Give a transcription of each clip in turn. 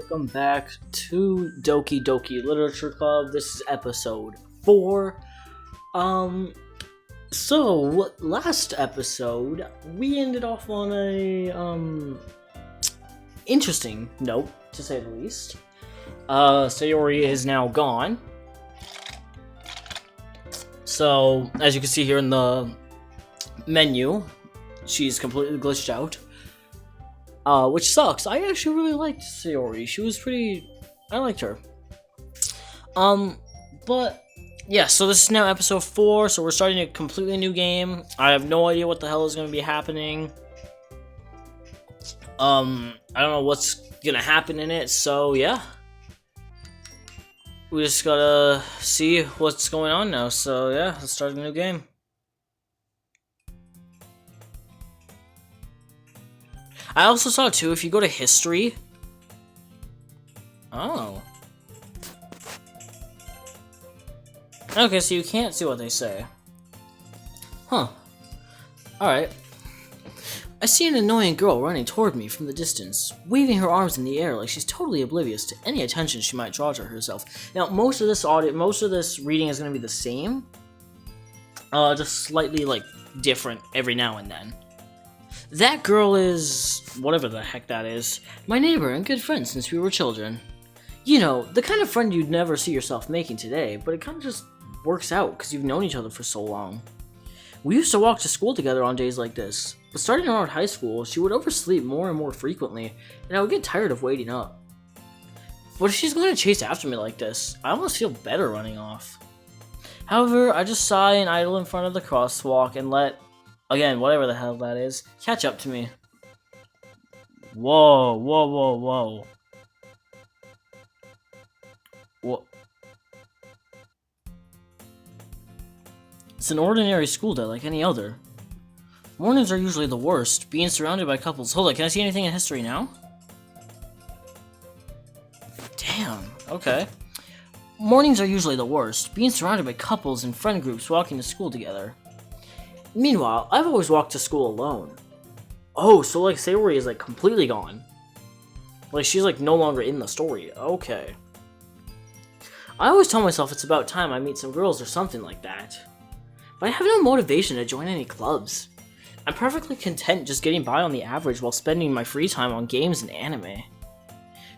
welcome back to Ddlc Literature Club. This is episode 4. So last episode we ended off on a interesting note, to say the least. Sayori is now gone. So as you can see here in the menu, she's completely glitched out. Which sucks. I actually really liked Sayori. She was I liked her. But yeah, so this is now episode 4, so we're starting a completely new game. I have no idea what the hell is going to be happening. I don't know what's going to happen in it, so yeah. We just gotta see what's going on now, so yeah, let's start a new game. I also saw too, if you go to history. Oh. Okay, so you can't see what they say. Huh. Alright. I see an annoying girl running toward me from the distance, waving her arms in the air like she's totally oblivious to any attention she might draw to herself. Now, most of this reading is going to be the same. Just slightly, different every now and then. That girl is, whatever the heck that is, my neighbor and good friend since we were children. You know, the kind of friend you'd never see yourself making today, but it kind of just works out because you've known each other for so long. We used to walk to school together on days like this, but starting around high school, she would oversleep more and more frequently, and I would get tired of waiting up. But if she's going to chase after me like this, I almost feel better running off. However, I just sigh and idle in front of the crosswalk and let, again, whatever the hell that is, catch up to me. Whoa, whoa, whoa, whoa. What? It's an ordinary school day like any other. Mornings are usually the worst, being surrounded by couples. Hold on, can I see anything in history now? Damn, okay. Mornings are usually the worst, being surrounded by couples and friend groups walking to school together. Meanwhile, I've always walked to school alone. Oh, so Sayori is completely gone. She's no longer in the story. Okay. I always tell myself it's about time I meet some girls or something like that. But I have no motivation to join any clubs. I'm perfectly content just getting by on the average while spending my free time on games and anime.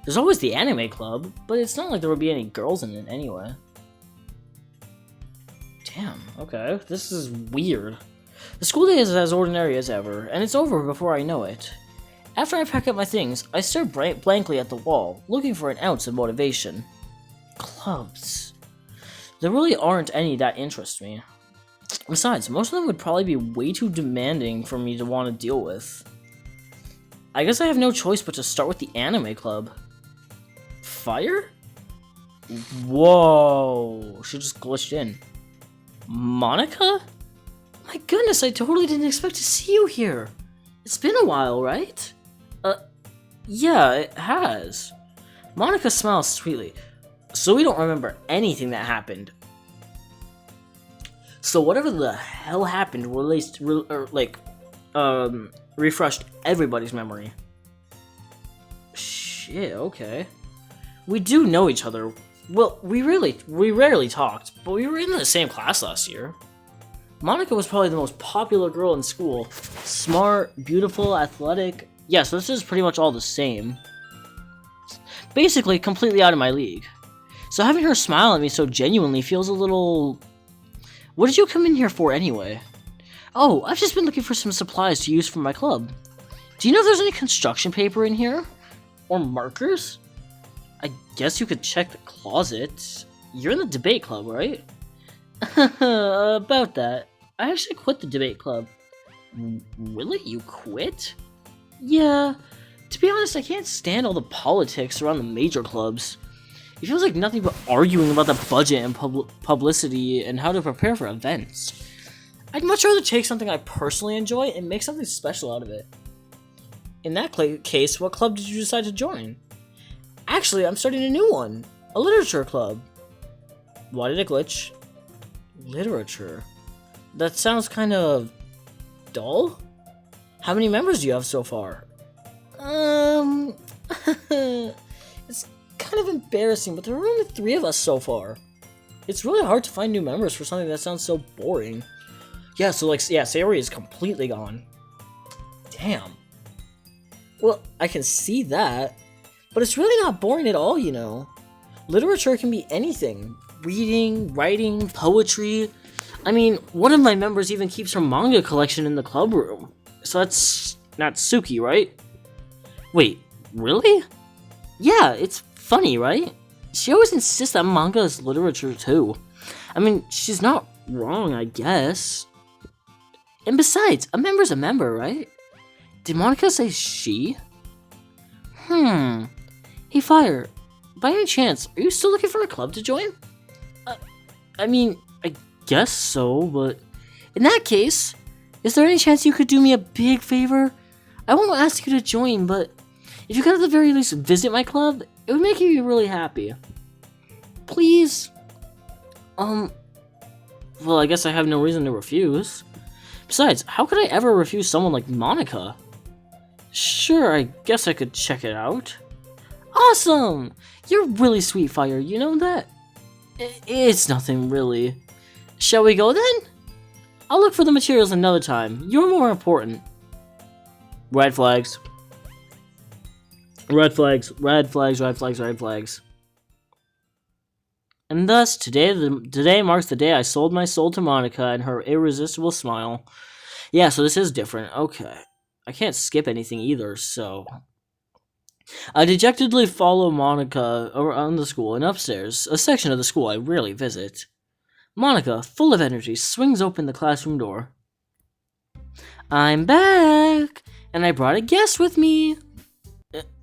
There's always the anime club, but it's not like there would be any girls in it anyway. Damn, okay, this is weird. The school day is as ordinary as ever, and it's over before I know it. After I pack up my things, I stare blankly at the wall, looking for an ounce of motivation. Clubs. There really aren't any that interest me. Besides, most of them would probably be way too demanding for me to want to deal with. I guess I have no choice but to start with the anime club. Fire? Whoa, she just glitched in. Monica? My goodness, I totally didn't expect to see you here. It's been a while, right? Yeah, it has. Monica smiles sweetly. So we don't remember anything that happened. So whatever the hell happened refreshed everybody's memory. Shit, okay. We do know each other. Well, we rarely talked, but we were in the same class last year. Monica was probably the most popular girl in school. Smart, beautiful, athletic. Yeah, so this is pretty much all the same. Basically, completely out of my league. So having her smile at me so genuinely feels a little... What did you come in here for anyway? Oh, I've just been looking for some supplies to use for my club. Do you know if there's any construction paper in here? Or markers? I guess you could check the closet. You're in the debate club, right? About that. I actually quit the debate club. Really? You quit? Yeah. To be honest, I can't stand all the politics around the major clubs. It feels like nothing but arguing about the budget and publicity and how to prepare for events. I'd much rather take something I personally enjoy and make something special out of it. In that case, what club did you decide to join? Actually, I'm starting a new one. A literature club. Why did it glitch? Literature. That sounds kind of... dull? How many members do you have so far? It's kind of embarrassing, but there are only 3 of us so far. It's really hard to find new members for something that sounds so boring. Yeah, so Sayori is completely gone. Damn. Well, I can see that, but it's really not boring at all, you know. Literature can be anything. Reading, writing, poetry. I mean, one of my members even keeps her manga collection in the club room. So that's Natsuki, right? Wait, really? Yeah, it's funny, right? She always insists that manga is literature too. I mean, she's not wrong, I guess. And besides, a member's a member, right? Did Monica say she? Hey, Fire, by any chance, are you still looking for a club to join? I mean, I guess so, but in that case, is there any chance you could do me a big favor? I won't ask you to join, but if you could at the very least visit my club, it would make you really happy. Please? Well, I guess I have no reason to refuse. Besides, how could I ever refuse someone like Monica? Sure, I guess I could check it out. Awesome! You're really sweet, Fire, you know that? It's nothing, really. Shall we go then? I'll look for the materials another time. You're more important. Red flags. Red flags, red flags, red flags, red flags. And thus, today marks the day I sold my soul to Monica and her irresistible smile. Yeah, so this is different. Okay. I can't skip anything either, so... I dejectedly follow Monica around the school and upstairs, a section of the school I rarely visit. Monica, full of energy, swings open the classroom door. I'm back! And I brought a guest with me!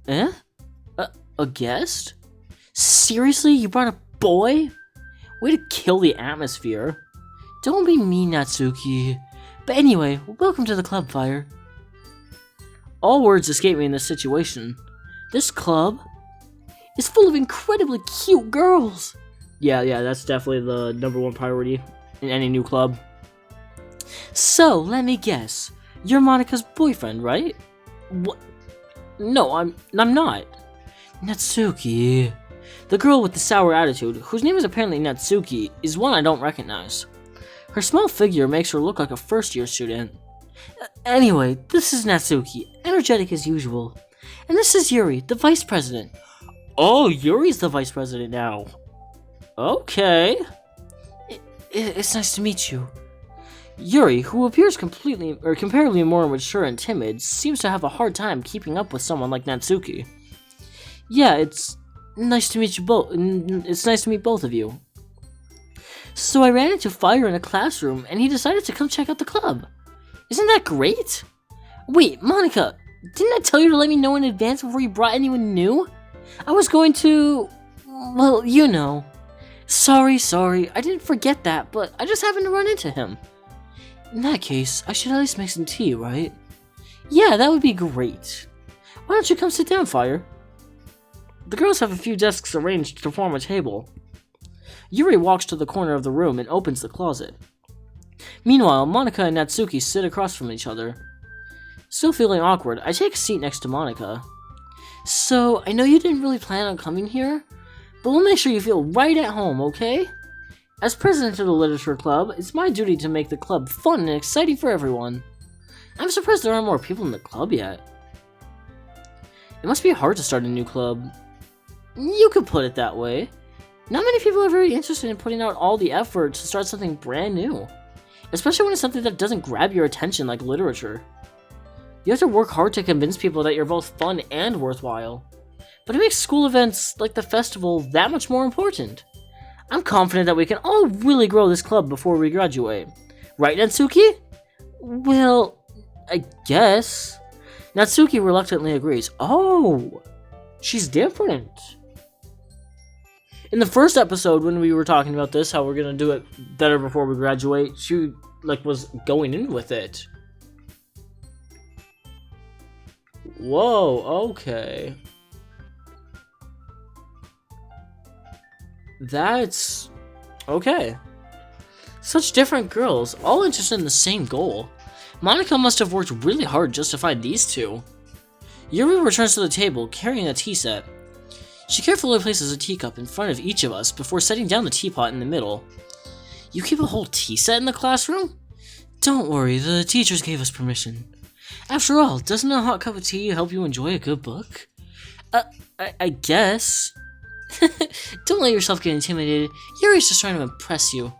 A guest? Seriously? You brought a boy? Way to kill the atmosphere. Don't be mean, Natsuki. But anyway, welcome to the club, Fire. All words escape me in this situation. This club is full of incredibly cute girls. Yeah, that's definitely the #1 priority in any new club. So, let me guess. You're Monica's boyfriend, right? What? No, I'm not. Natsuki. The girl with the sour attitude, whose name is apparently Natsuki, is one I don't recognize. Her small figure makes her look like a first-year student. Anyway, this is Natsuki, energetic as usual. And this is Yuri, the vice president. Oh, Yuri's the vice president now. Okay. It's nice to meet you. Yuri, who appears comparatively more mature and timid, seems to have a hard time keeping up with someone like Natsuki. Yeah, it's nice to meet you both. It's nice to meet both of you. So I ran into Fire in a classroom, and he decided to come check out the club. Isn't that great? Wait, Monica, didn't I tell you to let me know in advance before you brought anyone new? I was going to... well, you know. Sorry, I didn't forget that, but I just happened to run into him. In that case, I should at least make some tea, right? Yeah, that would be great. Why don't you come sit down, Fire? The girls have a few desks arranged to form a table. Yuri walks to the corner of the room and opens the closet. Meanwhile, Monica and Natsuki sit across from each other. Still feeling awkward, I take a seat next to Monica. So, I know you didn't really plan on coming here, but we'll make sure you feel right at home, okay? As president of the Literature Club, it's my duty to make the club fun and exciting for everyone. I'm surprised there aren't more people in the club yet. It must be hard to start a new club. You could put it that way. Not many people are very interested in putting out all the effort to start something brand new. Especially when it's something that doesn't grab your attention like literature. You have to work hard to convince people that you're both fun and worthwhile. But it makes school events like the festival that much more important. I'm confident that we can all really grow this club before we graduate. Right, Natsuki? Well, I guess. Natsuki reluctantly agrees. Oh, she's different. In the first episode, when we were talking about this, how we're gonna do it better before we graduate, she was going in with it. Whoa, okay. That's okay. Such different girls, all interested in the same goal. Monica must have worked really hard just to find these two. Yuri returns to the table, carrying a tea set. She carefully places a teacup in front of each of us before setting down the teapot in the middle. You keep a whole tea set in the classroom? Don't worry, the teachers gave us permission. After all, doesn't a hot cup of tea help you enjoy a good book? I guess. Don't let yourself get intimidated. Yuri's just trying to impress you.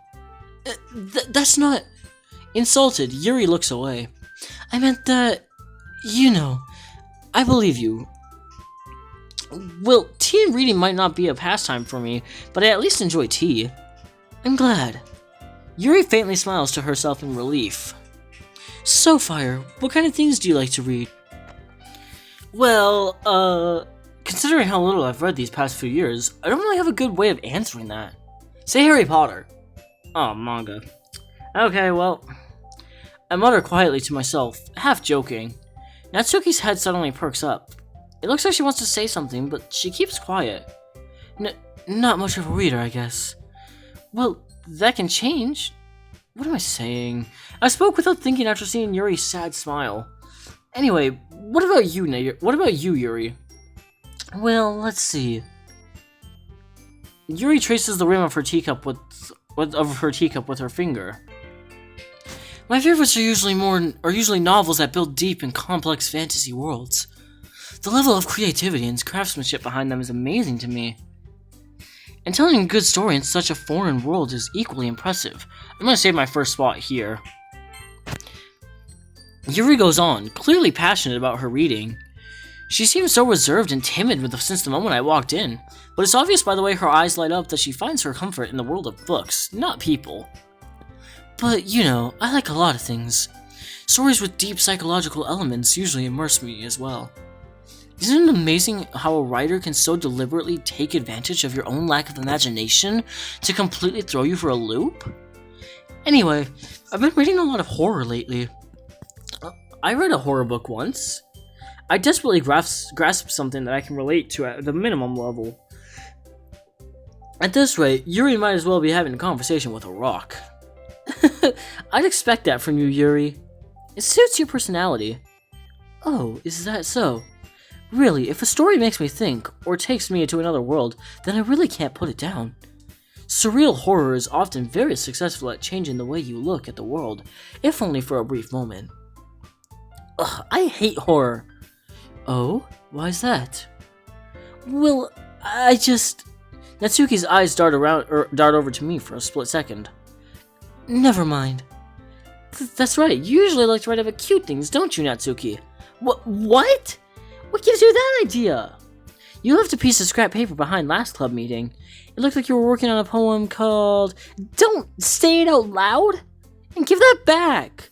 That's not... Insulted, Yuri looks away. I meant that... You know, I believe you. Well, tea and reading might not be a pastime for me, but I at least enjoy tea. I'm glad. Yuri faintly smiles to herself in relief. So, Fire, what kind of things do you like to read? Well, considering how little I've read these past few years, I don't really have a good way of answering that. Say Harry Potter. Oh, manga. Okay, well... I mutter quietly to myself, half joking. Natsuki's head suddenly perks up. It looks like she wants to say something, but she keeps quiet. Not much of a reader, I guess. Well, that can change. What am I saying? I spoke without thinking after seeing Yuri's sad smile. Anyway, what about you, Yuri? Well, let's see. Yuri traces the rim of her teacup with her finger. My favorites are usually novels that build deep and complex fantasy worlds. The level of creativity and craftsmanship behind them is amazing to me. And telling a good story in such a foreign world is equally impressive. I'm gonna save my first spot here. Yuri goes on, clearly passionate about her reading. She seems so reserved and timid since the moment I walked in, but it's obvious by the way her eyes light up that she finds her comfort in the world of books, not people. But, you know, I like a lot of things. Stories with deep psychological elements usually immerse me as well. Isn't it amazing how a writer can so deliberately take advantage of your own lack of imagination to completely throw you for a loop? Anyway, I've been reading a lot of horror lately. I read a horror book once. I desperately grasp something that I can relate to at the minimum level. At this rate, Yuri might as well be having a conversation with a rock. I'd expect that from you, Yuri. It suits your personality. Oh, is that so? Really, if a story makes me think, or takes me into another world, then I really can't put it down. Surreal horror is often very successful at changing the way you look at the world, if only for a brief moment. Ugh, I hate horror. Oh? Why's that? Well, I just... Natsuki's eyes dart over to me for a split second. Never mind. That's right, you usually like to write about cute things, don't you, Natsuki? What? What gives you that idea? You left a piece of scrap paper behind last club meeting. It looked like you were working on a poem called... Don't say it out loud! And give that back!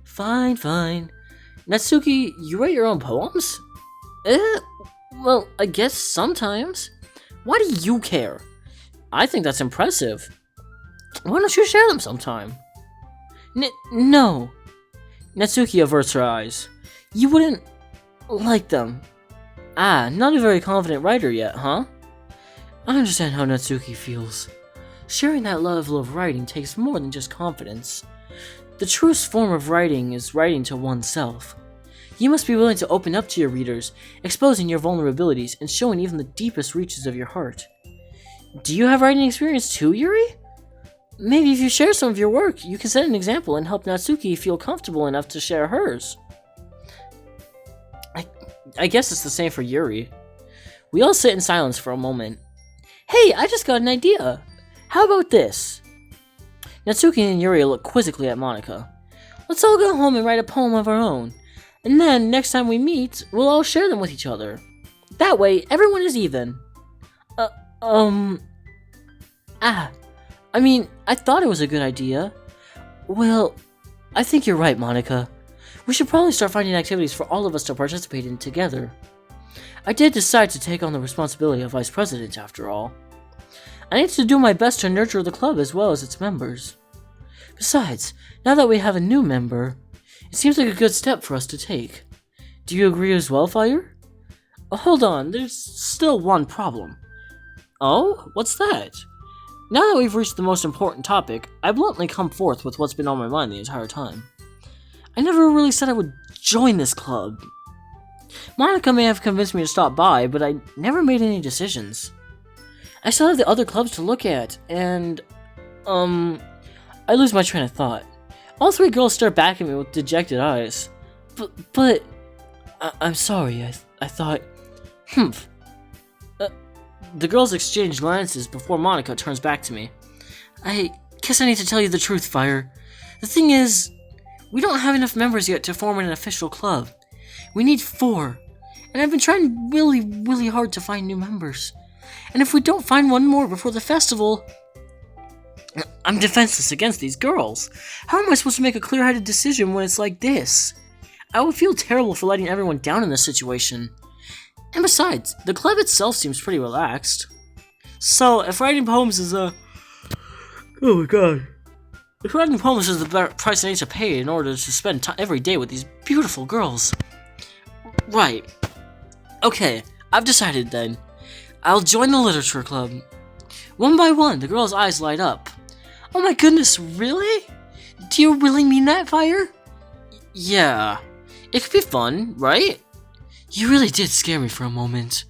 Fine. Natsuki, you write your own poems? Well, I guess sometimes. Why do you care? I think that's impressive. Why don't you share them sometime? No. Natsuki averts her eyes. You wouldn't like them. Ah, not a very confident writer yet, huh? I understand how Natsuki feels. Sharing that level of writing takes more than just confidence. The truest form of writing is writing to oneself. You must be willing to open up to your readers, exposing your vulnerabilities and showing even the deepest reaches of your heart. Do you have writing experience too, Yuri? Maybe if you share some of your work, you can set an example and help Natsuki feel comfortable enough to share hers. I guess it's the same for Yuri. We all sit in silence for a moment. Hey, I just got an idea. How about this? Natsuki and Yuri look quizzically at Monika. Let's all go home and write a poem of our own. And then, next time we meet, we'll all share them with each other. That way, everyone is even. I thought it was a good idea. Well, I think you're right, Monika. We should probably start finding activities for all of us to participate in together. I did decide to take on the responsibility of vice president, after all. I need to do my best to nurture the club as well as its members. Besides, now that we have a new member, it seems like a good step for us to take. Do you agree as well, Fire? Hold on, there's still one problem. Oh? What's that? Now that we've reached the most important topic, I bluntly come forth with what's been on my mind the entire time. I never really said I would join this club. Monica may have convinced me to stop by, but I never made any decisions. I still have the other clubs to look at, and, I lose my train of thought. All three girls stare back at me with dejected eyes. But, I'm sorry, I thought, the girls exchange glances before Monica turns back to me. I guess I need to tell you the truth, Fire. The thing is, we don't have enough members yet to form an official club. We need 4, and I've been trying really, really hard to find new members. And if we don't find one more before the festival, I'm defenseless against these girls. How am I supposed to make a clear-headed decision when it's like this? I would feel terrible for letting everyone down in this situation. And besides, the club itself seems pretty relaxed. So, if writing poems is oh my god. If writing poems is the price I need to pay in order to spend time every day with these beautiful girls. Right. Okay, I've decided then. I'll join the literature club. One by one, the girl's eyes light up. Oh my goodness, really? Do you really mean that, Fire? Yeah. It could be fun, right? You really did scare me for a moment.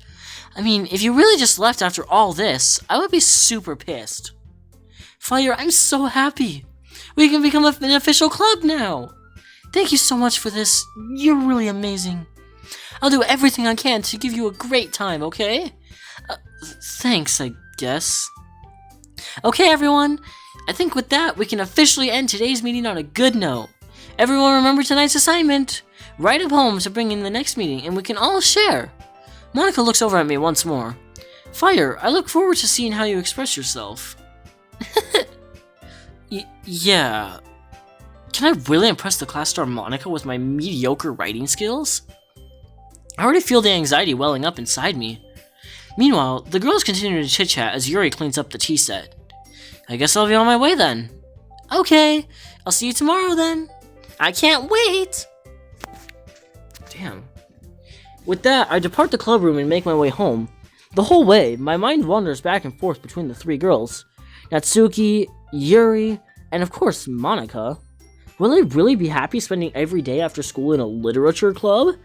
I mean, if you really just left after all this, I would be super pissed. Fire, I'm so happy. We can become an official club now. Thank you so much for this. You're really amazing. I'll do everything I can to give you a great time, okay? Thanks, I guess. Okay, everyone. I think with that, we can officially end today's meeting on a good note. Everyone remember tonight's assignment. Write a poem to bring in the next meeting, and we can all share. Monica looks over at me once more. Fire, I look forward to seeing how you express yourself. Yeah. Can I really impress the class star Monica with my mediocre writing skills? I already feel the anxiety welling up inside me. Meanwhile, the girls continue to chit-chat as Yuri cleans up the tea set. I guess I'll be on my way then. Okay, I'll see you tomorrow then. I can't wait! Damn. With that, I depart the club room and make my way home. The whole way, my mind wanders back and forth between the 3 girls. Natsuki, Yuri, and of course, Monica. Will I really be happy spending every day after school in a literature club?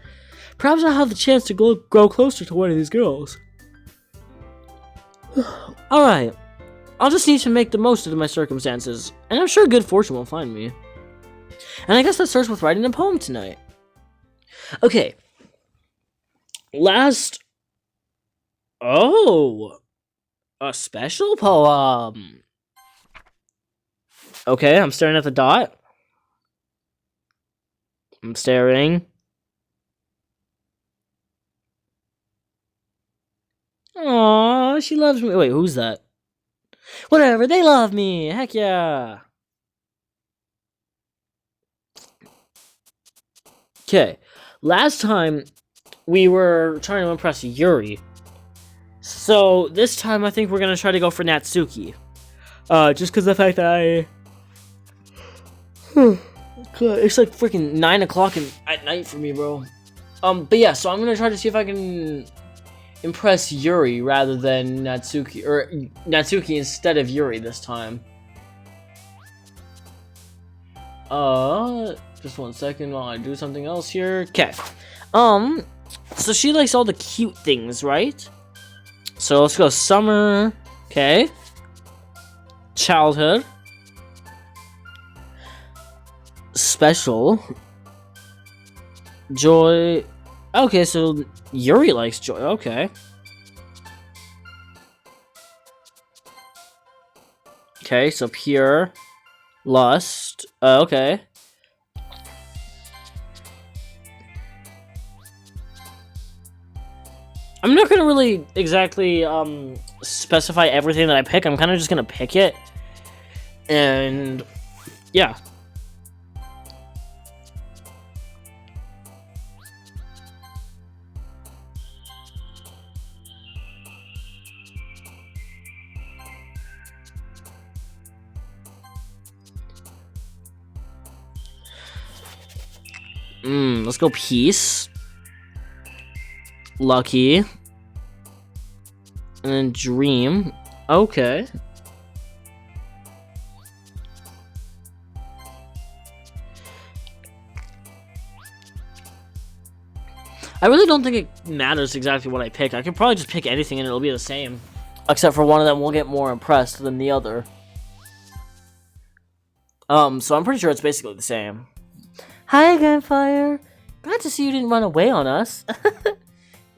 Perhaps I'll have the chance to grow closer to one of these girls. Alright, I'll just need to make the most of my circumstances, and I'm sure good fortune will find me. And I guess that starts with writing a poem tonight. Okay. Oh! A special poem! Okay, I'm staring at the dot. I'm staring. Aww, she loves me. Wait, who's that? Whatever, they love me. Heck yeah. Okay, last time we were trying to impress Yuri. So this time I think we're gonna try to go for Natsuki. Just because of the fact that it's like freaking 9 o'clock at night for me, bro. But yeah, so I'm gonna try to see if I can impress Yuri rather than Natsuki, or Natsuki instead of Yuri this time. Just 1 second while I do something else here. Okay. So she likes all the cute things, right? So let's go summer. Okay. Childhood. Special. Joy. Okay, so Yuri likes joy. Okay. Okay, so pure. Lust. Okay. I'm not gonna really exactly specify everything that I pick. I'm kind of just gonna pick it, and yeah. Let's go peace. Lucky. And then dream. Okay. I really don't think it matters exactly what I pick. I could probably just pick anything and it'll be the same. Except for one of them will get more impressed than the other. So I'm pretty sure it's basically the same. Hi again, Fire. Glad to see you didn't run away on us.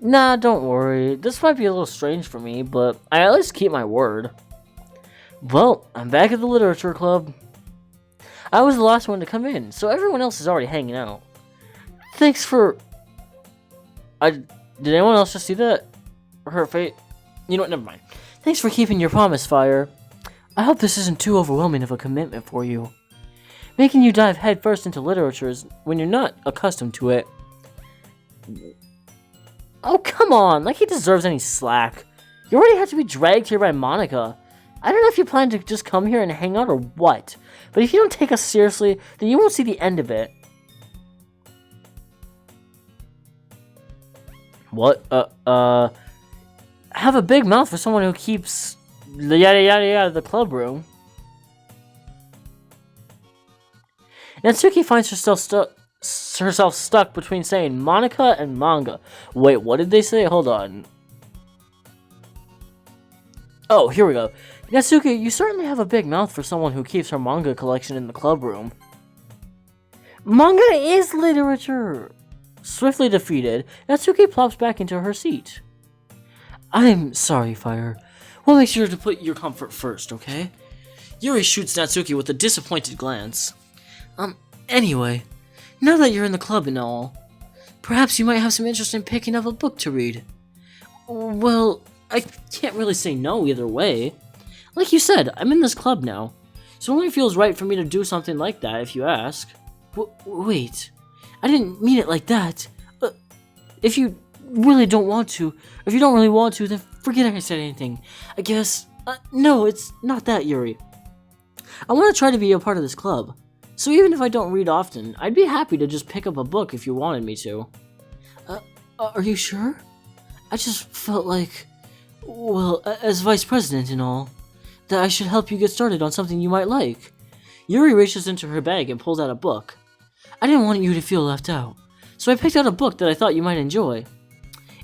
Nah, don't worry. This might be a little strange for me, but I at least keep my word. Well, I'm back at the literature club. I was the last one to come in, so everyone else is already hanging out. Thanks for... Did anyone else just see that? Her face... You know what, never mind. Thanks for keeping your promise, Fire. I hope this isn't too overwhelming of a commitment for you. Making you dive headfirst into literature when you're not accustomed to it. Oh, come on, like he deserves any slack. You already had to be dragged here by Monica. I don't know if you plan to just come here and hang out or what, but if you don't take us seriously, then you won't see the end of it. What? Have a big mouth for someone who keeps yada yada yada the club room. Natsuki finds herself stuck between saying Monica and manga. Wait, what did they say? Hold on. Oh, here we go. Natsuki, you certainly have a big mouth for someone who keeps her manga collection in the club room. Manga is literature! Swiftly defeated, Natsuki plops back into her seat. I'm sorry, Fire. We'll make sure to put your comfort first, okay? Yuri shoots Natsuki with a disappointed glance. Anyway, now that you're in the club and all, perhaps you might have some interest in picking up a book to read. Well, I can't really say no either way. Like you said, I'm in this club now, so it only feels right for me to do something like that if you ask. Wait, I didn't mean it like that. If you really don't want to, then forget I said anything. I guess, no, it's not that, Yuri. I want to try to be a part of this club. So even if I don't read often, I'd be happy to just pick up a book if you wanted me to. Are you sure? I just felt like, well, as vice president and all, that I should help you get started on something you might like. Yuri reaches into her bag and pulls out a book. I didn't want you to feel left out, so I picked out a book that I thought you might enjoy.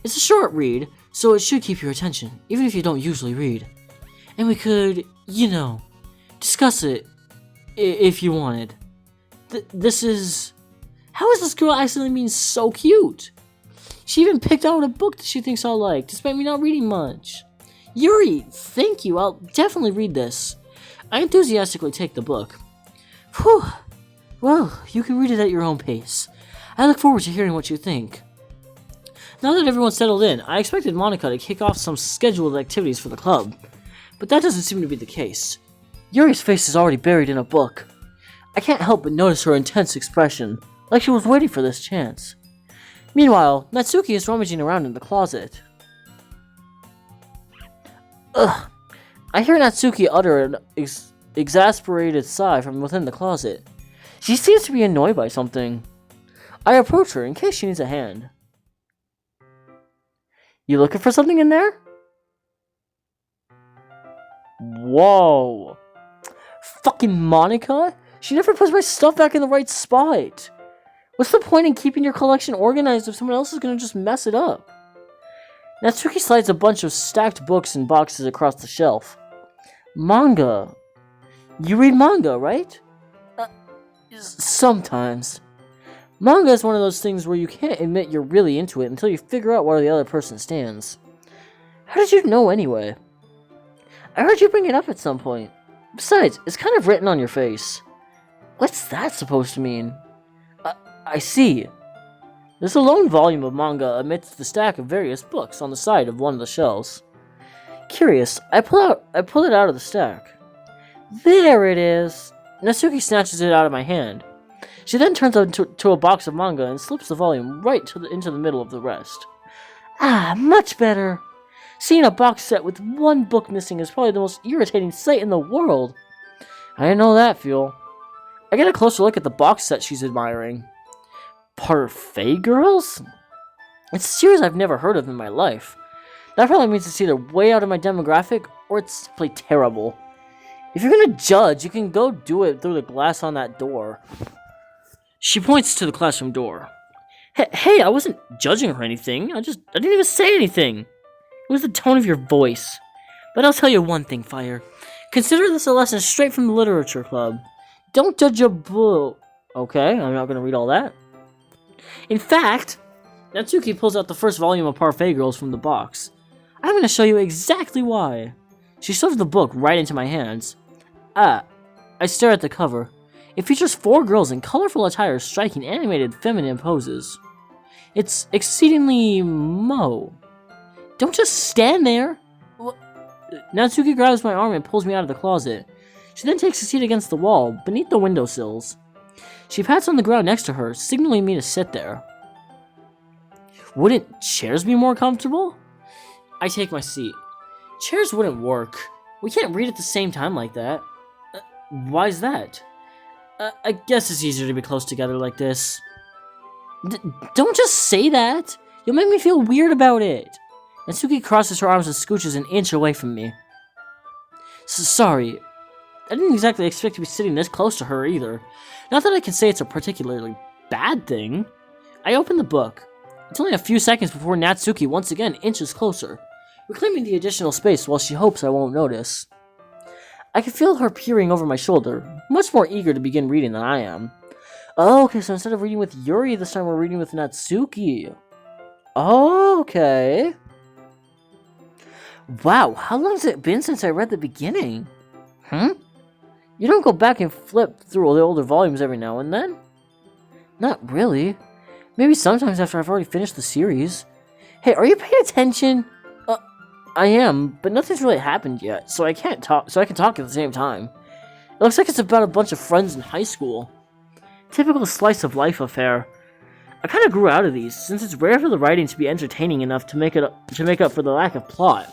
It's a short read, so it should keep your attention, even if you don't usually read. And we could, discuss it, if you wanted. This is... How is this girl accidentally being so cute? She even picked out a book that she thinks I'll like, despite me not reading much. Yuri, thank you, I'll definitely read this. I enthusiastically take the book. Whew. Well, you can read it at your own pace. I look forward to hearing what you think. Now that everyone's settled in, I expected Monica to kick off some scheduled activities for the club. But that doesn't seem to be the case. Yuri's face is already buried in a book. I can't help but notice her intense expression, like she was waiting for this chance. Meanwhile, Natsuki is rummaging around in the closet. Ugh! I hear Natsuki utter an exasperated sigh from within the closet. She seems to be annoyed by something. I approach her in case she needs a hand. You looking for something in there? Whoa! Fucking Monica? She never puts my stuff back in the right spot. What's the point in keeping your collection organized if someone else is gonna just mess it up? Natsuki slides a bunch of stacked books and boxes across the shelf. Manga. You read manga, right? Sometimes. Manga is one of those things where you can't admit you're really into it until you figure out where the other person stands. How did you know anyway? I heard you bring it up at some point. Besides, it's kind of written on your face. What's that supposed to mean? I see. There's a lone volume of manga amidst the stack of various books on the side of one of the shelves. Curious, I pull it out of the stack. There it is. Natsuki snatches it out of my hand. She then turns it to a box of manga and slips the volume right into the middle of the rest. Ah, much better. Seeing a box set with one book missing is probably the most irritating sight in the world. I know that feel. I get a closer look at the box set she's admiring. Parfait Girls? It's a series I've never heard of in my life. That probably means it's either way out of my demographic, or it's simply terrible. If you're gonna judge, you can go do it through the glass on that door. She points to the classroom door. Hey, I wasn't judging her or anything. I didn't even say anything. It was the tone of your voice. But I'll tell you one thing, Fire. Consider this a lesson straight from the literature club. Don't judge a book. Okay, I'm not gonna read all that. In fact, Natsuki pulls out the first volume of Parfait Girls from the box. I'm gonna show you exactly why. She shoves the book right into my hands. I stare at the cover. It features 4 girls in colorful attire striking animated feminine poses. It's exceedingly Don't just stand there! Natsuki grabs my arm and pulls me out of the closet. She then takes a seat against the wall, beneath the windowsills. She pats on the ground next to her, signaling me to sit there. Wouldn't chairs be more comfortable? I take my seat. Chairs wouldn't work. We can't read at the same time like that. Why's that? I guess it's easier to be close together like this. Don't just say that! You'll make me feel weird about it! Natsuki crosses her arms and scooches an inch away from me. Sorry. I didn't exactly expect to be sitting this close to her either. Not that I can say it's a particularly bad thing. I open the book. It's only a few seconds before Natsuki once again inches closer, reclaiming the additional space while she hopes I won't notice. I can feel her peering over my shoulder, much more eager to begin reading than I am. Oh, okay, so instead of reading with Yuri, this time we're reading with Natsuki. Okay. Wow, how long has it been since I read the beginning? You don't go back and flip through all the older volumes every now and then? Not really. Maybe sometimes after I've already finished the series. Hey, are you paying attention? I am, but nothing's really happened yet, so I can talk at the same time. It looks like it's about a bunch of friends in high school. Typical slice of life affair. I kind of grew out of these, since it's rare for the writing to be entertaining enough to make up for the lack of plot.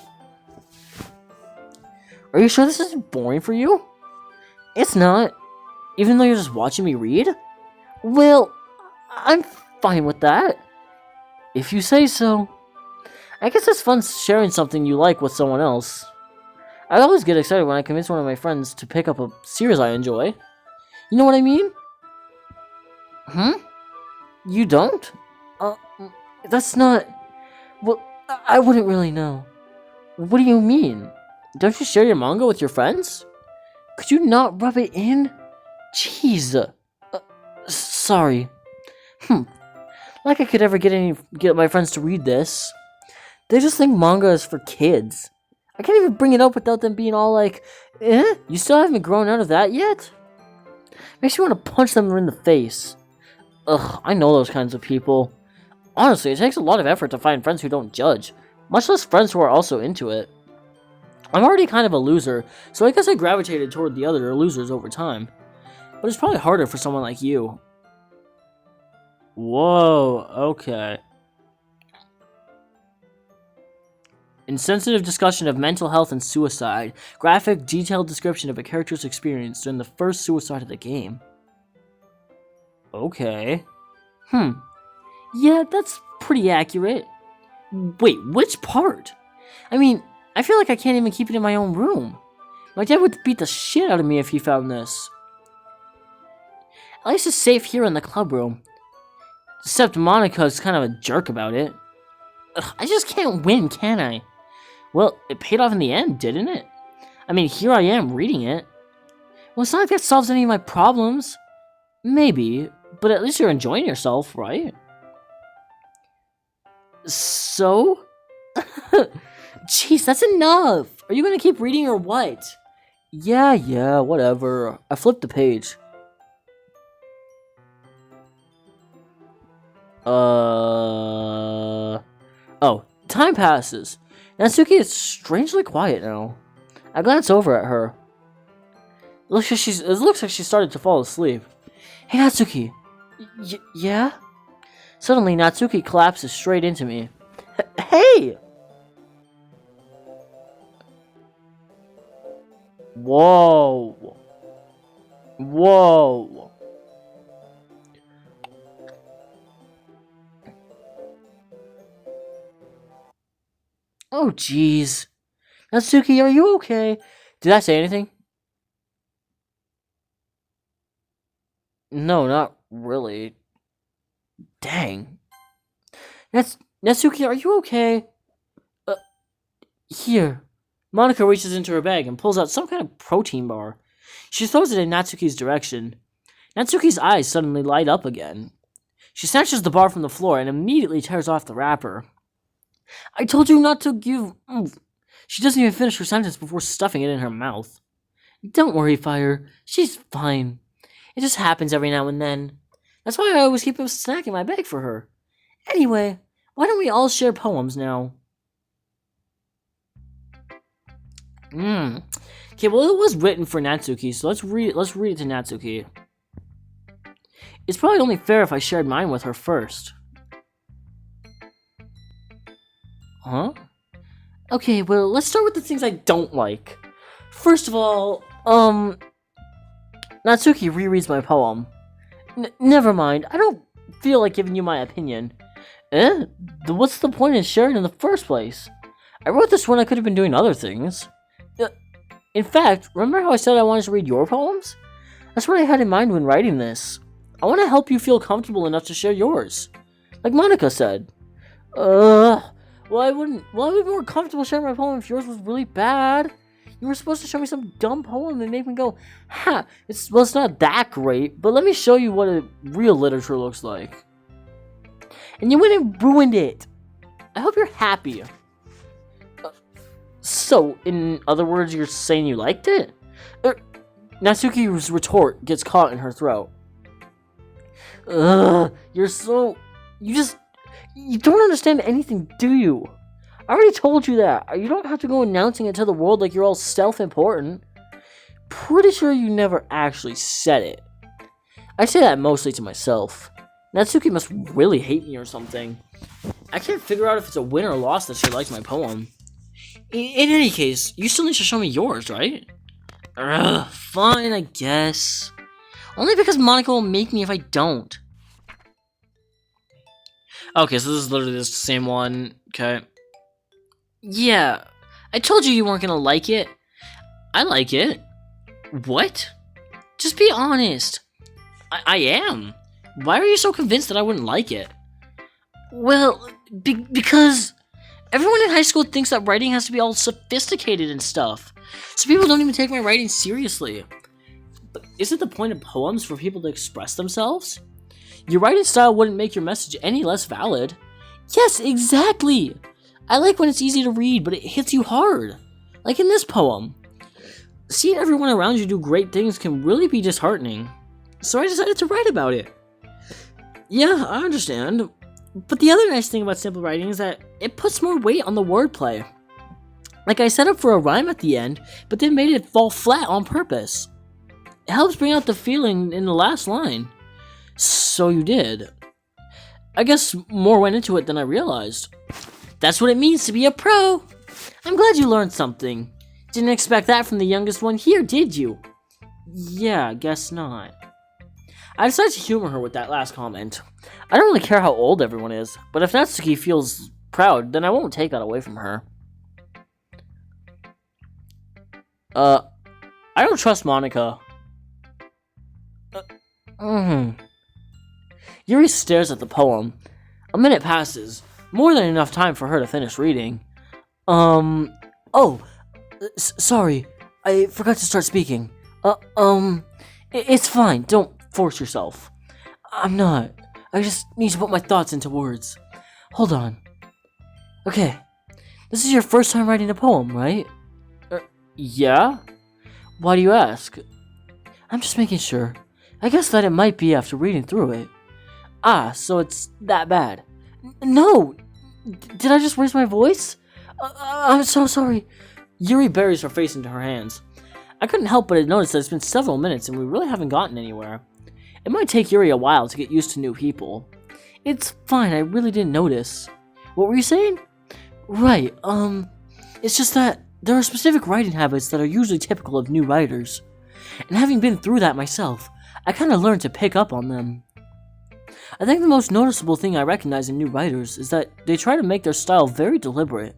Are you sure this isn't boring for you? It's not. Even though you're just watching me read? Well, I'm fine with that. If you say so. I guess it's fun sharing something you like with someone else. I always get excited when I convince one of my friends to pick up a series I enjoy. You know what I mean? You don't? That's not... Well, I wouldn't really know. What do you mean? Don't you share your manga with your friends? Could you not rub it in? Jeez. Sorry. Like I could ever get my friends to read this. They just think manga is for kids. I can't even bring it up without them being all like, you still haven't grown out of that yet? Makes me want to punch them in the face. Ugh, I know those kinds of people. Honestly, it takes a lot of effort to find friends who don't judge, much less friends who are also into it. I'm already kind of a loser, so I guess I gravitated toward the other losers over time. But it's probably harder for someone like you. Whoa, okay. Insensitive discussion of mental health and suicide. Graphic, detailed description of a character's experience during the first suicide of the game. Okay. Yeah, that's pretty accurate. Wait, which part? I mean, I feel like I can't even keep it in my own room. My dad would beat the shit out of me if he found this. At least it's safe here in the club room. Except Monica's kind of a jerk about it. Ugh, I just can't win, can I? Well, it paid off in the end, didn't it? I mean, here I am reading it. Well, it's not like that solves any of my problems. Maybe, but at least you're enjoying yourself, right? So? Jeez, that's enough! Are you gonna keep reading or what? Yeah, whatever. I flipped the page. Oh, time passes. Natsuki is strangely quiet now. I glance over at her. It looks like she started to fall asleep. Hey, Natsuki. Yeah? Suddenly, Natsuki collapses straight into me. Hey! Whoa. Whoa. Oh, jeez. Natsuki, are you okay? Did I say anything? No, not really. Dang. Natsuki, are you okay? Uh, Here. Monica reaches into her bag and pulls out some kind of protein bar. She throws it in Natsuki's direction. Natsuki's eyes suddenly light up again. She snatches the bar from the floor and immediately tears off the wrapper. I told you not to give... She doesn't even finish her sentence before stuffing it in her mouth. Don't worry, Fire. She's fine. It just happens every now and then. That's why I always keep a snack in my bag for her. Anyway, why don't we all share poems now? Okay, well, it was written for Natsuki, so let's read it to Natsuki. It's probably only fair if I shared mine with her first. Huh? Okay, well, let's start with the things I don't like. First of all, Natsuki rereads my poem. Never mind, I don't feel like giving you my opinion. What's the point in sharing in the first place? I wrote this when I could have been doing other things. In fact, remember how I said I wanted to read your poems? That's what I had in mind when writing this. I want to help you feel comfortable enough to share yours. Like Monica said. Well, I would be more comfortable sharing my poem if yours was really bad. You were supposed to show me some dumb poem and make me go, ha, it's not that great, but let me show you what a real literature looks like. And you went and ruined it. I hope you're happy. So, in other words, you're saying you liked it? Natsuki's retort gets caught in her throat. You don't understand anything, do you? I already told you that. You don't have to go announcing it to the world like you're all self-important. Pretty sure you never actually said it. I say that mostly to myself. Natsuki must really hate me or something. I can't figure out if it's a win or loss that she likes my poem. In any case, you still need to show me yours, right? Fine, I guess. Only because Monica will make me if I don't. Okay, so this is literally the same one, okay. Yeah, I told you weren't gonna like it. I like it. What? Just be honest. I am. Why are you so convinced that I wouldn't like it? Well, because everyone in high school thinks that writing has to be all sophisticated and stuff. So people don't even take my writing seriously. But isn't the point of poems for people to express themselves? Your writing style wouldn't make your message any less valid. Yes, exactly! I like when it's easy to read, but it hits you hard. Like in this poem. Seeing everyone around you do great things can really be disheartening. So I decided to write about it. Yeah, I understand. But the other nice thing about simple writing is that it puts more weight on the wordplay. Like I set up for a rhyme at the end, but then made it fall flat on purpose. It helps bring out the feeling in the last line. So you did. I guess more went into it than I realized. That's what it means to be a pro. I'm glad you learned something. Didn't expect that from the youngest one here, did you? Yeah, guess not. I decided to humor her with that last comment. I don't really care how old everyone is, but if Natsuki feels proud, then I won't take that away from her. I don't trust Monica. Yuri stares at the poem. A minute passes, more than enough time for her to finish reading. Sorry, I forgot to start speaking. It's fine, don't force yourself. I'm not. I just need to put my thoughts into words. Hold on. Okay, this is your first time writing a poem, right? Yeah? Why do you ask? I'm just making sure. I guess that it might be after reading through it. Ah, so it's that bad. No! Did I just raise my voice? I'm so sorry. Yuri buries her face into her hands. I couldn't help but notice that it's been several minutes and we really haven't gotten anywhere. It might take Yuri a while to get used to new people. It's fine, I really didn't notice. What were you saying? Right, it's just that there are specific writing habits that are usually typical of new writers. And having been through that myself, I kinda learned to pick up on them. I think the most noticeable thing I recognize in new writers is that they try to make their style very deliberate.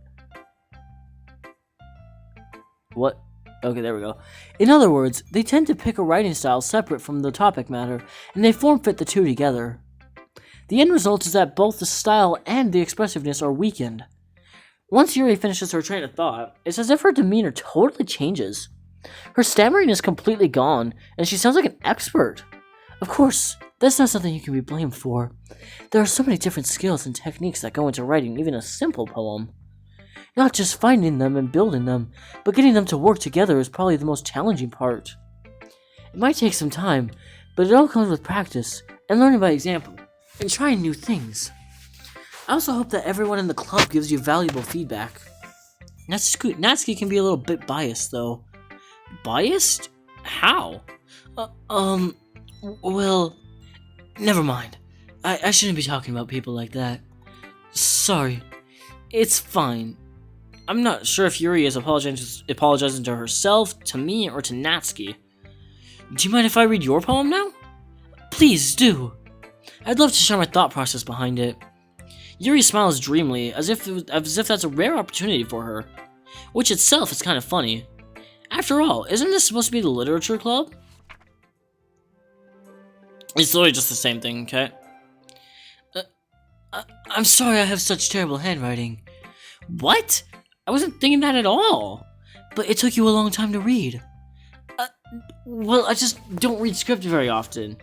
What? Okay, there we go. In other words, they tend to pick a writing style separate from the topic matter, and they form-fit the two together. The end result is that both the style and the expressiveness are weakened. Once Yuri finishes her train of thought, it's as if her demeanor totally changes. Her stammering is completely gone, and she sounds like an expert. Of course, that's not something you can be blamed for. There are so many different skills and techniques that go into writing even a simple poem. Not just finding them and building them, but getting them to work together is probably the most challenging part. It might take some time, but it all comes with practice, and learning by example, and trying new things. I also hope that everyone in the club gives you valuable feedback. Natsuki can be a little bit biased, though. Biased? How? Well, never mind. I shouldn't be talking about people like that. Sorry. It's fine. I'm not sure if Yuri is apologizing to herself, to me, or to Natsuki. Do you mind if I read your poem now? Please do. I'd love to share my thought process behind it. Yuri smiles dreamily, as if that's a rare opportunity for her, which itself is kind of funny. After all, isn't this supposed to be the literature club? It's literally just the same thing, okay? I'm sorry I have such terrible handwriting. What? I wasn't thinking that at all. But it took you a long time to read. Well, I just don't read script very often.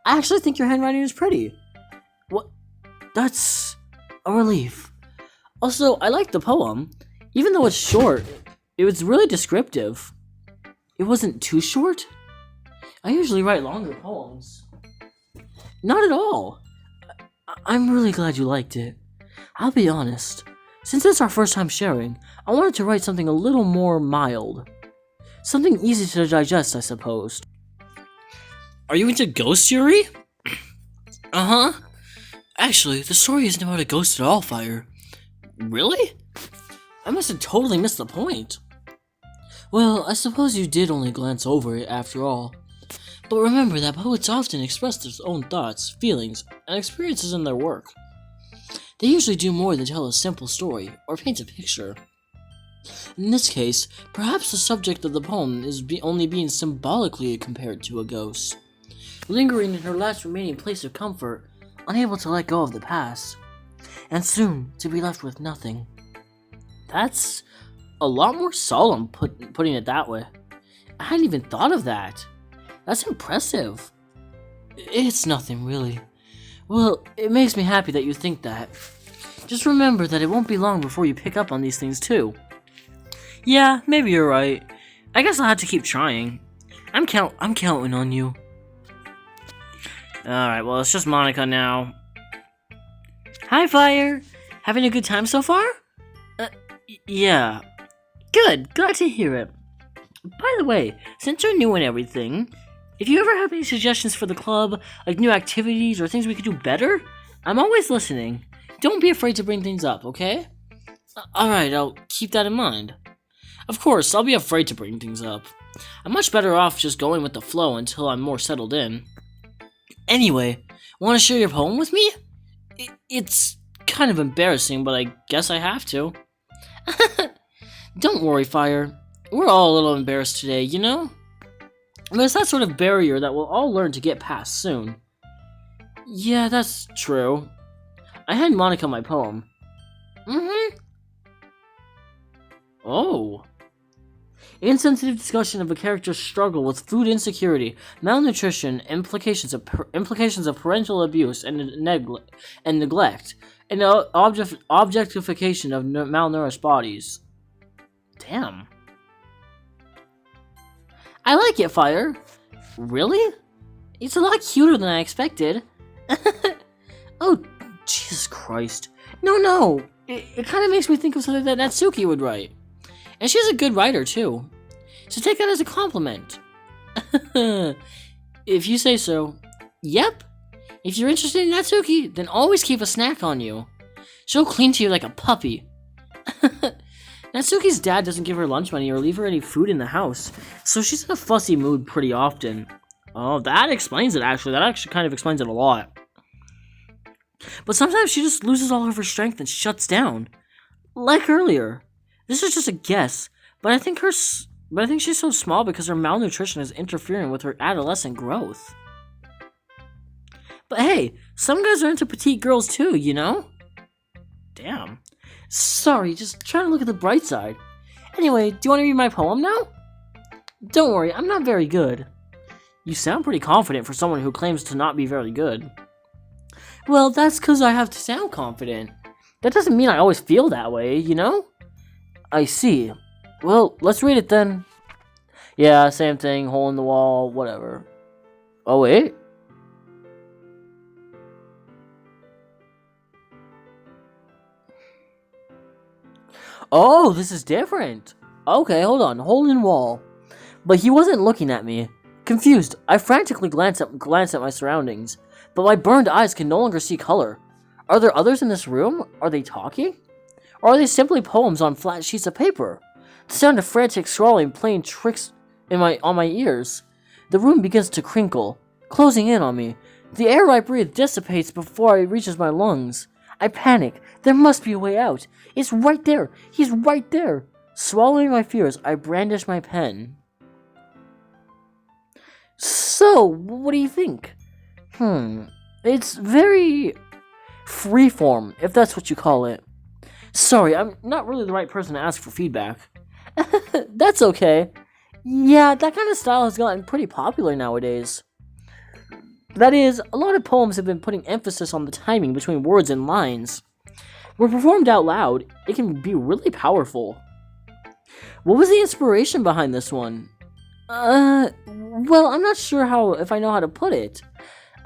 I actually think your handwriting is pretty. What? That's a relief. Also, I like the poem. Even though it's short, it was really descriptive. It wasn't too short? I usually write longer poems. Not at all. I'm really glad you liked it. I'll be honest. Since it's our first time sharing, I wanted to write something a little more mild. Something easy to digest, I suppose. Are you into ghosts, Yuri? Uh-huh. Actually, the story isn't about a ghost at all, Fire. Really? I must have totally missed the point. Well, I suppose you did only glance over it after all. But remember that poets often express their own thoughts, feelings, and experiences in their work. They usually do more than tell a simple story or paint a picture. In this case, perhaps the subject of the poem is only being symbolically compared to a ghost, lingering in her last remaining place of comfort, unable to let go of the past, and soon to be left with nothing. That's a lot more solemn, putting it that way. I hadn't even thought of that. That's impressive. It's nothing, really. Well, it makes me happy that you think that. Just remember that it won't be long before you pick up on these things, too. Yeah, maybe you're right. I guess I'll have to keep trying. I'm counting on you. Alright, well, it's just Monica now. Hi, Fire! Having a good time so far? Yeah. Good, glad to hear it. By the way, since you're new and everything, if you ever have any suggestions for the club, like new activities or things we could do better, I'm always listening. Don't be afraid to bring things up, okay? Alright, I'll keep that in mind. Of course, I'll be afraid to bring things up. I'm much better off just going with the flow until I'm more settled in. Anyway, want to share your poem with me? It's kind of embarrassing, but I guess I have to. Don't worry, Fire. We're all a little embarrassed today, you know? But it's that sort of barrier that we'll all learn to get past soon. Yeah, that's true. I hand Monica my poem. Oh. Insensitive discussion of a character's struggle with food insecurity, malnutrition, implications of parental abuse and neglect, and objectification of malnourished bodies. Damn. I like it, Fire. Really? It's a lot cuter than I expected. Oh, Jesus Christ. No. It kind of makes me think of something that Natsuki would write. And she's a good writer, too. So take that as a compliment. If you say so. Yep. If you're interested in Natsuki, then always keep a snack on you. She'll cling to you like a puppy. Natsuki's dad doesn't give her lunch money or leave her any food in the house, so she's in a fussy mood pretty often. Oh, that explains it, actually. That actually kind of explains it a lot. But sometimes she just loses all of her strength and shuts down. Like earlier. This is just a guess, but I think she's so small because her malnutrition is interfering with her adolescent growth. But hey, some guys are into petite girls too, you know? Damn. Sorry, just trying to look at the bright side. Anyway, do you want to read my poem now? Don't worry, I'm not very good. You sound pretty confident for someone who claims to not be very good. Well, that's because I have to sound confident. That doesn't mean I always feel that way, you know? I see. Well, let's read it then. Yeah, same thing, hole in the wall, whatever. Oh, wait. Oh, this is different. Okay, hold on, hole in wall. But he wasn't looking at me. Confused, I frantically glanced at my surroundings, but my burned eyes can no longer see color. Are there others in this room? Are they talking? Or are they simply poems on flat sheets of paper? The sound of frantic scrawling playing tricks on my ears. The room begins to crinkle, closing in on me. The air I breathe dissipates before it reaches my lungs. I panic. There must be a way out. It's right there. He's right there. Swallowing my fears, I brandish my pen. So, what do you think? It's very freeform, if that's what you call it. Sorry, I'm not really the right person to ask for feedback. That's okay. Yeah, that kind of style has gotten pretty popular nowadays. That is, a lot of poems have been putting emphasis on the timing between words and lines. When performed out loud, it can be really powerful. What was the inspiration behind this one? Well, I'm not sure if I know how to put it.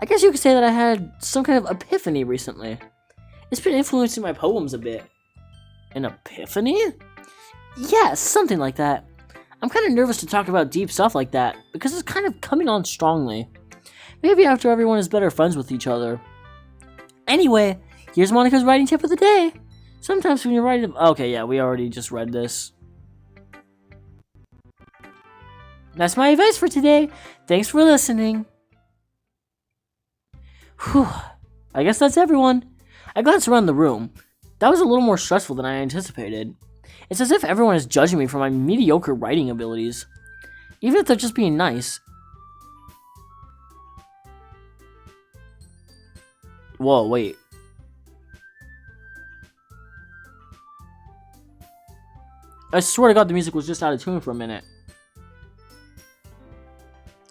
I guess you could say that I had some kind of epiphany recently. It's been influencing my poems a bit. An epiphany? Yeah, something like that. I'm kind of nervous to talk about deep stuff like that, because it's kind of coming on strongly. Maybe after everyone is better friends with each other. Anyway, here's Monica's writing tip of the day. Sometimes when you're writing... Okay, yeah, we already just read this. That's my advice for today. Thanks for listening. Whew. I guess that's everyone. I glanced around the room. That was a little more stressful than I anticipated. It's as if everyone is judging me for my mediocre writing abilities. Even if they're just being nice. Whoa, wait. I swear to God the music was just out of tune for a minute.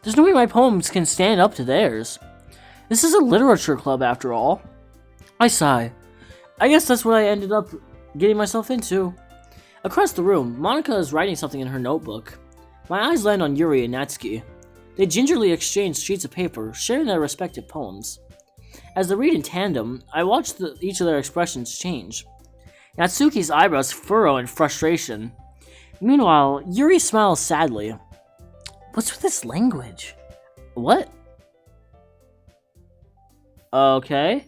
There's no way my poems can stand up to theirs. This is a literature club after all. I sigh. I guess that's what I ended up getting myself into. Across the room, Monica is writing something in her notebook. My eyes land on Yuri and Natsuki. They gingerly exchange sheets of paper, sharing their respective poems. As they read in tandem, I watch each of their expressions change. Natsuki's eyebrows furrow in frustration. Meanwhile, Yuri smiles sadly. What's with this language? What? Okay.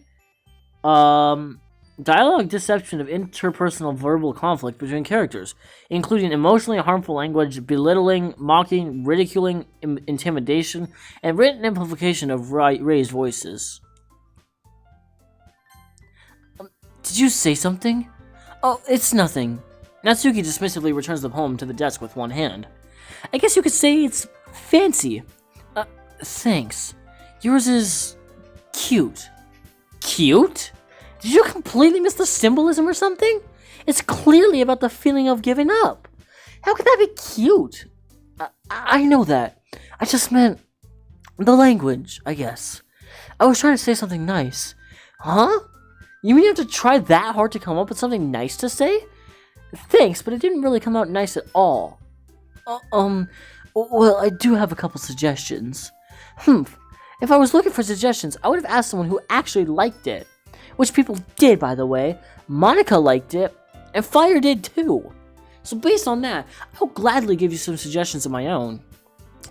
Dialogue deception of interpersonal verbal conflict between characters, including emotionally harmful language, belittling, mocking, ridiculing, intimidation, and written amplification of raised voices. Did you say something? Oh, it's nothing. Natsuki dismissively returns the poem to the desk with one hand. I guess you could say it's fancy. Thanks. Yours is... cute. Cute? Did you completely miss the symbolism or something? It's clearly about the feeling of giving up. How could that be cute? I know that. I just meant... the language, I guess. I was trying to say something nice. Huh? You mean you have to try that hard to come up with something nice to say? Thanks, but it didn't really come out nice at all. Well, I do have a couple suggestions. If I was looking for suggestions, I would have asked someone who actually liked it. Which people did, by the way. Monica liked it, and Fire did too. So based on that, I'll gladly give you some suggestions of my own.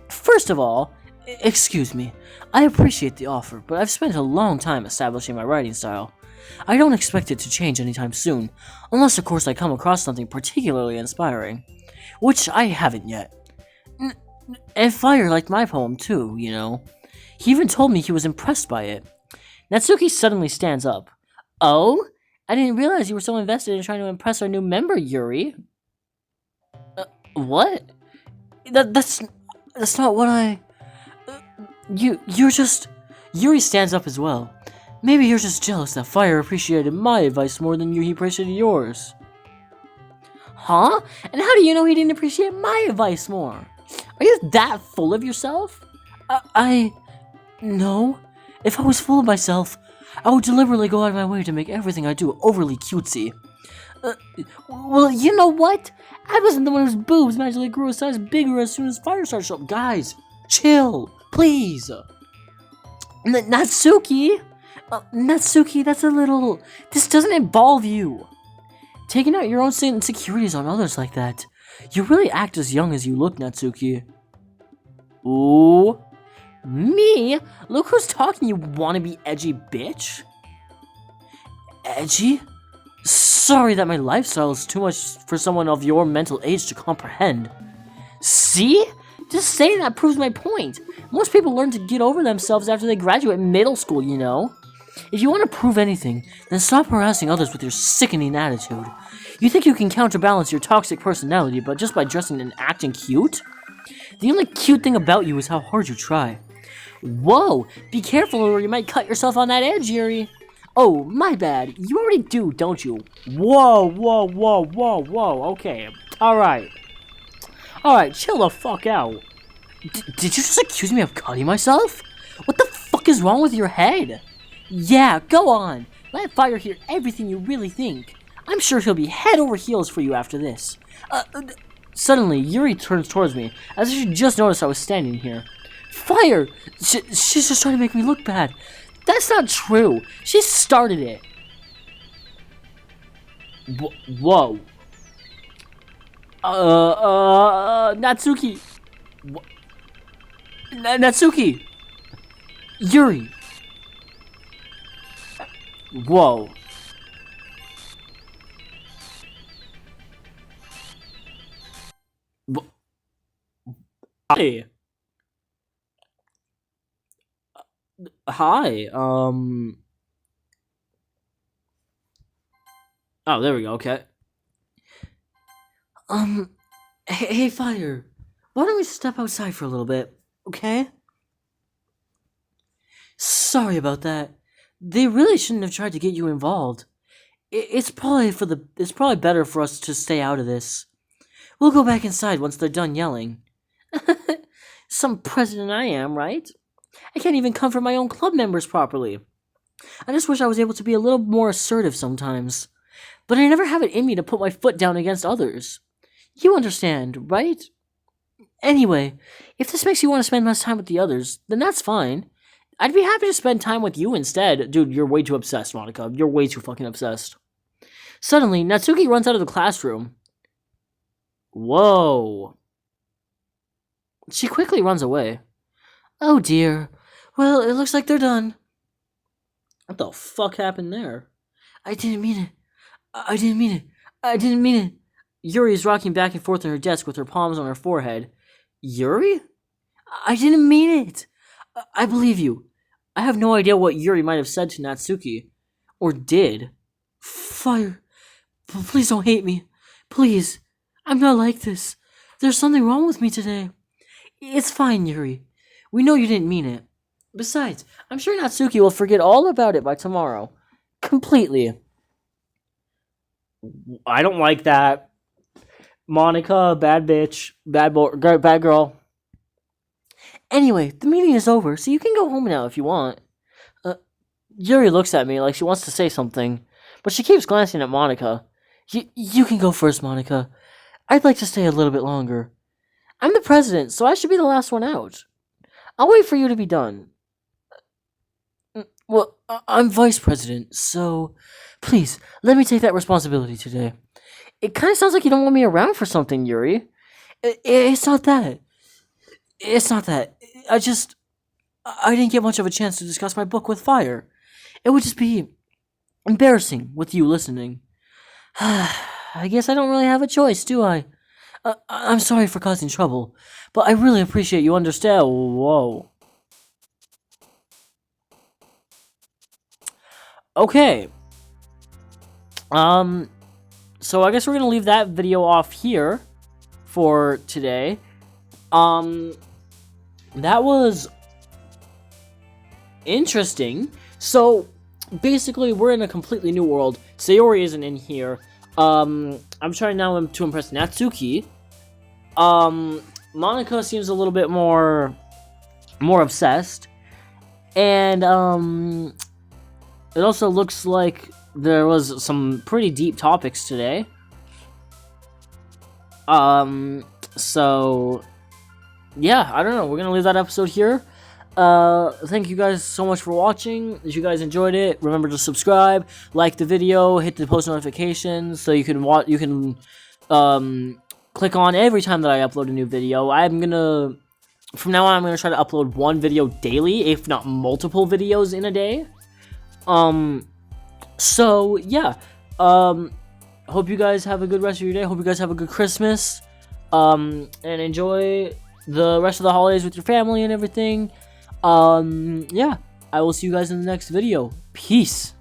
First of all, excuse me, I appreciate the offer, but I've spent a long time establishing my writing style. I don't expect it to change anytime soon, unless of course I come across something particularly inspiring. Which I haven't yet. And Fire liked my poem too, you know. He even told me he was impressed by it. Natsuki suddenly stands up. Oh? I didn't realize you were so invested in trying to impress our new member, Yuri. What? That's not what I... You're Yuri stands up as well. Maybe you're just jealous that Fire appreciated my advice more than he appreciated yours. Huh? And how do you know he didn't appreciate my advice more? Are you that full of yourself? No. If I was full of myself, I would deliberately go out of my way to make everything I do overly cutesy. Well, you know what? I wasn't the one whose boobs magically grew a size bigger as soon as Fire started showing up. Guys, chill, please. Natsuki? Natsuki, that's a little... This doesn't involve you. Taking out your own insecurities on others like that. You really act as young as you look, Natsuki. Ooh. Me? Look who's talking, you wannabe edgy bitch. Edgy? Sorry that my lifestyle is too much for someone of your mental age to comprehend. See? Just saying that proves my point. Most people learn to get over themselves after they graduate middle school, you know? If you want to prove anything, then stop harassing others with your sickening attitude. You think you can counterbalance your toxic personality but just by dressing and acting cute? The only cute thing about you is how hard you try. Whoa! Be careful or you might cut yourself on that edge, Yuri. Oh, my bad. You already do, don't you? Whoa, okay. Alright, chill the fuck out. Did you just accuse me of cutting myself? What the fuck is wrong with your head? Yeah, go on. Let Fire hear everything you really think. I'm sure he'll be head over heels for you after this. Suddenly, Yuri turns towards me, as if she just noticed I was standing here. Fire! She's just trying to make me look bad. That's not true. She started it. Whoa. Natsuki. Natsuki. Yuri. Whoa. Hey. Hi, Oh, there we go, okay. Hey, Fire. Why don't we step outside for a little bit, okay? Sorry about that. They really shouldn't have tried to get you involved. It's probably better for us to stay out of this. We'll go back inside once they're done yelling. Some president I am, right? I can't even comfort my own club members properly. I just wish I was able to be a little more assertive sometimes. But I never have it in me to put my foot down against others. You understand, right? Anyway, if this makes you want to spend less time with the others, then that's fine. I'd be happy to spend time with you instead. Dude, you're way too obsessed, Monica. You're way too fucking obsessed. Suddenly, Natsuki runs out of the classroom. Whoa. She quickly runs away. Oh dear. Well, it looks like they're done. What the fuck happened there? I didn't mean it. Yuri is rocking back and forth on her desk with her palms on her forehead. Yuri? I didn't mean it. I believe you. I have no idea what Yuri might have said to Natsuki. Or did. Fire. Please don't hate me. Please. I'm not like this. There's something wrong with me today. It's fine, Yuri. We know you didn't mean it. Besides, I'm sure Natsuki will forget all about it by tomorrow. Completely. I don't like that. Monica, bad bitch, bad girl. Anyway, the meeting is over, so you can go home now if you want. Yuri looks at me like she wants to say something, but she keeps glancing at Monica. You can go first, Monica. I'd like to stay a little bit longer. I'm the president, so I should be the last one out. I'll wait for you to be done. Well, I'm vice president, so please, let me take that responsibility today. It kind of sounds like you don't want me around for something, Yuri. It's not that. I didn't get much of a chance to discuss my book with Fire. It would just be embarrassing with you listening. I guess I don't really have a choice, do I? I'm sorry for causing trouble, but I really appreciate you understand. Whoa. Okay. So I guess we're gonna leave that video off here for today. That was interesting. So, basically, we're in a completely new world. Sayori isn't in here. I'm trying now to impress Natsuki. Monica seems a little bit more obsessed. And, it also looks like there was some pretty deep topics today. So, yeah, I don't know. We're gonna leave that episode here. Thank you guys so much for watching. If you guys enjoyed it, remember to subscribe, like the video, hit the post notifications so you can click on every time that I upload a new video. From now on, I'm gonna try to upload one video daily, if not multiple videos in a day. So yeah, hope you guys have a good rest of your day. Hope you guys have a good Christmas, and enjoy the rest of the holidays with your family and everything. Yeah, I will see you guys in the next video. Peace.